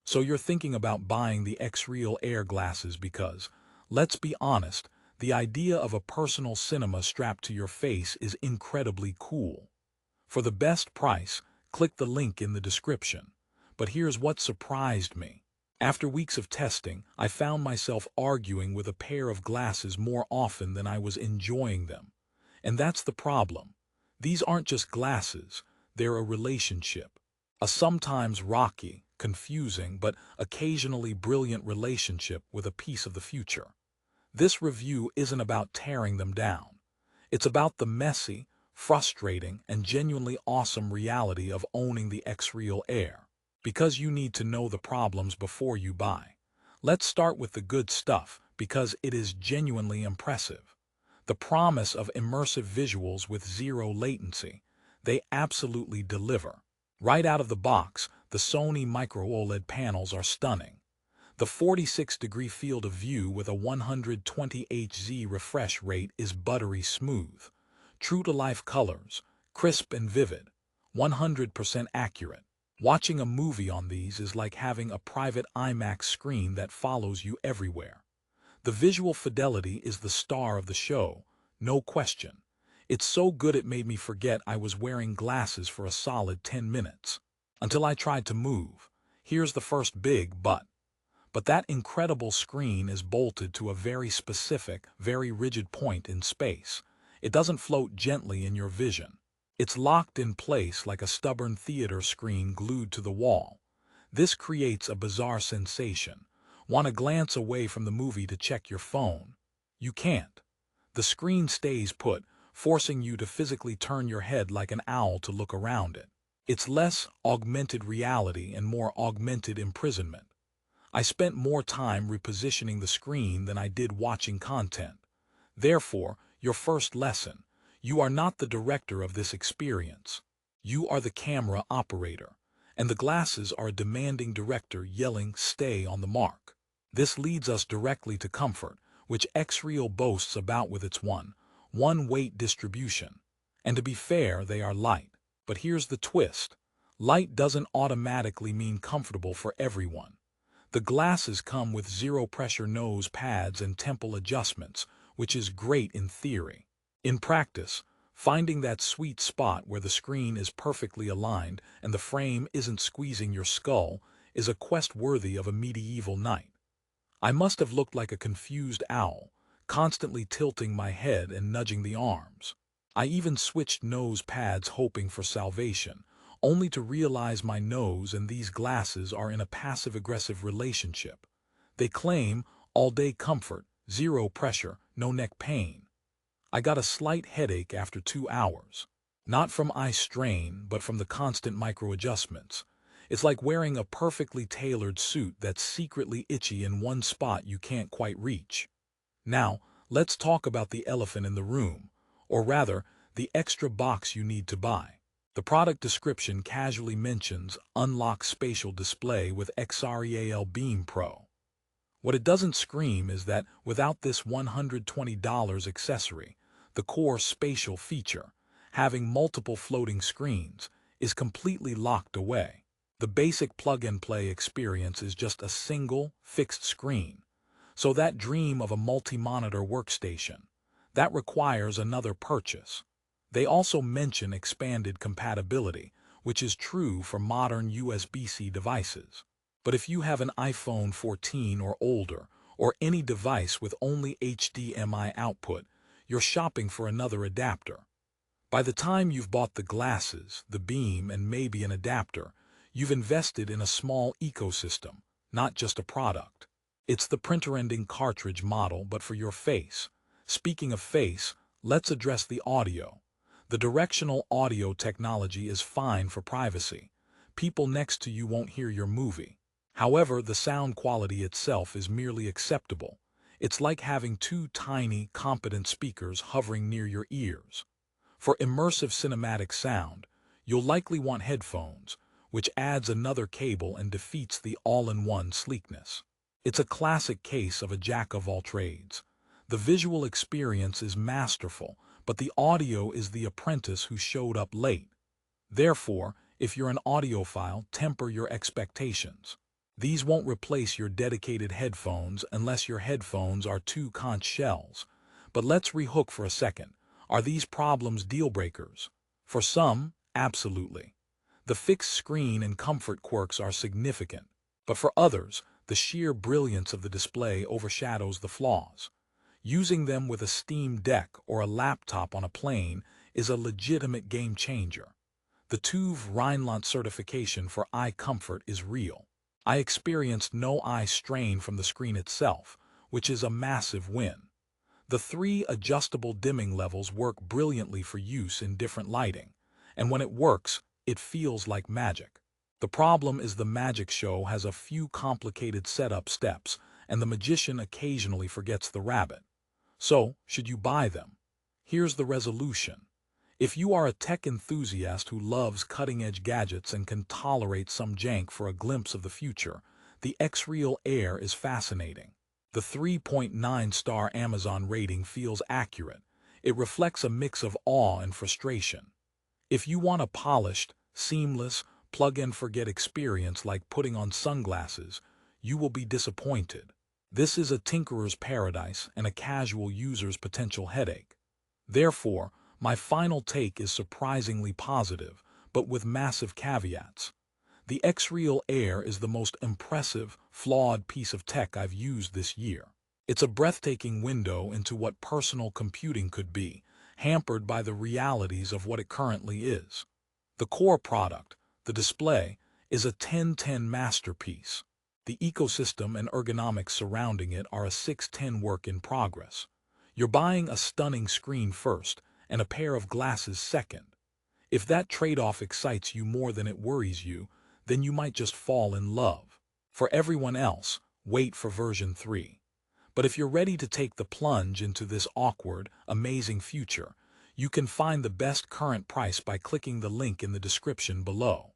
So you're thinking about buying the Xreal Air glasses because, let's be honest, the idea of a personal cinema strapped to your face is incredibly cool. For the best price, click the link in the description. But here's what surprised me. After weeks of testing, I found myself arguing with a pair of glasses more often than I was enjoying them. And that's the problem. These aren't just glasses, they're a relationship. A sometimes rocky, confusing, but occasionally brilliant relationship with a piece of the future. This review isn't about tearing them down. It's about the messy, frustrating, and genuinely awesome reality of owning the Xreal Air. Because you need to know the problems before you buy. Let's start with the good stuff, because it is genuinely impressive. The promise of immersive visuals with zero latency. They absolutely deliver. Right out of the box, the Sony Micro OLED panels are stunning. The 46-degree field of view with a 120 Hz refresh rate is buttery smooth. True-to-life colors, crisp and vivid, 100% accurate. Watching a movie on these is like having a private IMAX screen that follows you everywhere. The visual fidelity is the star of the show, no question. It's so good it made me forget I was wearing glasses for a solid 10 minutes. Until I tried to move. Here's the first big but. But that incredible screen is bolted to a very specific, very rigid point in space. It doesn't float gently in your vision. It's locked in place like a stubborn theater screen glued to the wall. This creates a bizarre sensation. Want to glance away from the movie to check your phone? You can't. The screen stays put, forcing you to physically turn your head like an owl to look around it. It's less augmented reality and more augmented imprisonment. I spent more time repositioning the screen than I did watching content. Therefore, your first lesson: you are not the director of this experience. You are the camera operator, and the glasses are a demanding director yelling, "Stay on the mark." This leads us directly to comfort, which Xreal boasts about with its one-weight distribution. And to be fair, they are light. But here's the twist. Light doesn't automatically mean comfortable for everyone. The glasses come with zero-pressure nose pads and temple adjustments, which is great in theory. In practice, finding that sweet spot where the screen is perfectly aligned and the frame isn't squeezing your skull is a quest worthy of a medieval knight. I must have looked like a confused owl, constantly tilting my head and nudging the arms. I even switched nose pads hoping for salvation, only to realize my nose and these glasses are in a passive-aggressive relationship. They claim all-day comfort, zero pressure, no neck pain. I got a slight headache after 2 hours. Not from eye strain, but from the constant micro-adjustments. It's like wearing a perfectly tailored suit that's secretly itchy in one spot you can't quite reach. Now, let's talk about the elephant in the room, or rather, the extra box you need to buy. The product description casually mentions unlock spatial display with Xreal Beam Pro. What it doesn't scream is that without this $120 accessory, the core spatial feature, having multiple floating screens, is completely locked away. The basic plug-and-play experience is just a single, fixed screen. So that dream of a multi-monitor workstation, that requires another purchase. They also mention expanded compatibility, which is true for modern USB-C devices. But if you have an iPhone 14 or older, or any device with only HDMI output, you're shopping for another adapter. By the time you've bought the glasses, the beam, and maybe an adapter, you've invested in a small ecosystem, not just a product. It's the printer-ending cartridge model, but for your face. Speaking of face, let's address the audio. The directional audio technology is fine for privacy. People next to you won't hear your movie. However, the sound quality itself is merely acceptable. It's like having 2 tiny, competent speakers hovering near your ears. For immersive cinematic sound, you'll likely want headphones, which adds another cable and defeats the all-in-one sleekness. It's a classic case of a jack-of-all-trades. The visual experience is masterful, but the audio is the apprentice who showed up late. Therefore, if you're an audiophile, temper your expectations. These won't replace your dedicated headphones unless your headphones are two conch shells. But let's rehook for a second. Are these problems deal breakers? For some, absolutely. The fixed screen and comfort quirks are significant. But for others, the sheer brilliance of the display overshadows the flaws. Using them with a Steam Deck or a laptop on a plane is a legitimate game changer. The TÜV Rheinland certification for eye comfort is real. I experienced no eye strain from the screen itself, which is a massive win. The 3 adjustable dimming levels work brilliantly for use in different lighting, and when it works, it feels like magic. The problem is the magic show has a few complicated setup steps, and the magician occasionally forgets the rabbit. So, should you buy them? Here's the resolution. If you are a tech enthusiast who loves cutting-edge gadgets and can tolerate some jank for a glimpse of the future, the Xreal Air is fascinating. The 3.9-star Amazon rating feels accurate. It reflects a mix of awe and frustration. If you want a polished, seamless, plug-and-forget experience like putting on sunglasses, you will be disappointed. This is a tinkerer's paradise and a casual user's potential headache. Therefore, my final take is surprisingly positive, but with massive caveats. The Xreal Air is the most impressive, flawed piece of tech I've used this year. It's a breathtaking window into what personal computing could be, hampered by the realities of what it currently is. The core product, the display, is a 10/10 masterpiece. The ecosystem and ergonomics surrounding it are a 6/10 work in progress. You're buying a stunning screen first, and a pair of glasses second. If that trade-off excites you more than it worries you, then you might just fall in love. For everyone else, wait for version 3. But if you're ready to take the plunge into this awkward, amazing future, you can find the best current price by clicking the link in the description below.